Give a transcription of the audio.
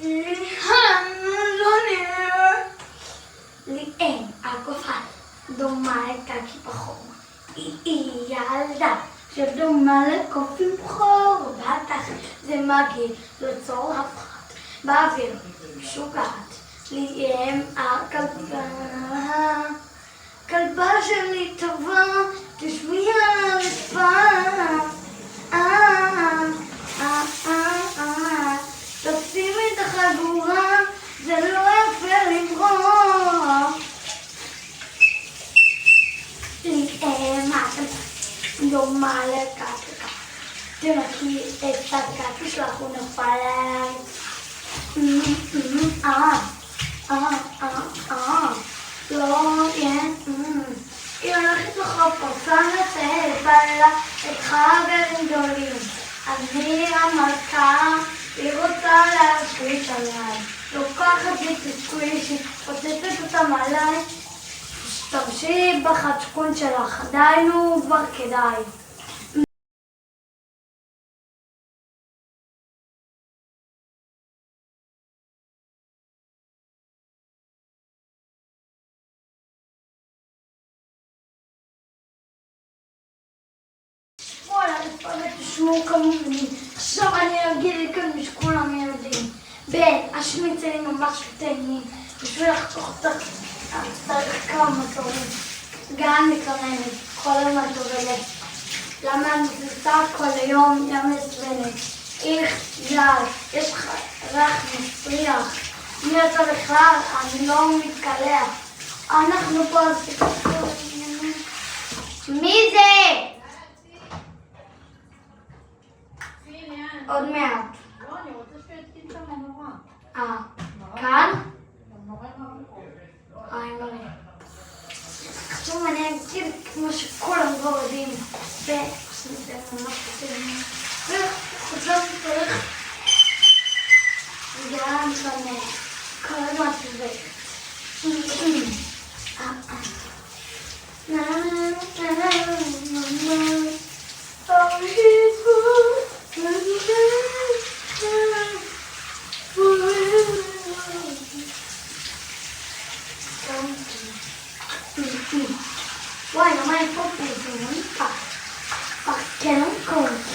לי אין אף אחד דומה לקקי בחור. היא ילדה שדומה לקופי בחור. בטח זה מגעיל ליצור הפחד באוויר משוגעת. לי אין הכלבה. כלבה שלי טובה, תשבי על הרצפה. תשימי את החגורה, זה לא יפה לברוח. מה אתם דומה לקקה? תנקי את הקקי שלך, הוא נפל עליי. לא, היא הולכת לחוף, רוצה לצאת, בעלה את חברים גדולים. אני המלכה, היא רוצה להשליט עליי. לוקחת לי תסקווישי, פוצצת אותם עליי. תמשיכי בחצ'קון שלך, דיינו כבר כדאי. וואלה, תשמעו כמובנים. עכשיו אני אגיד לכם שכולם יודעים. השמיצים ממש קטנים. בשביל לחתוך אותך, צריך כמה תורים. גם מתלוננת, כל יום את עובדת. למה אני מפלטה כל היום ים מסבנת? איך גלל, יש לך ריח מסריח. מי אתה בכלל? אני לא מתקלח. אנחנו פה על סיפור. מי זה? עוד מעט. לא, אני רוצה שיתקין את המנורה. כאן? המנורה אימא'לה. עכשיו אני אגיד כמו שכולם כבר יודעים. זה ממש קטנים. וחוזרת צריך גם כאן כל הזמן תובקת. Why am I focusing on fuck? Fuck, can I go?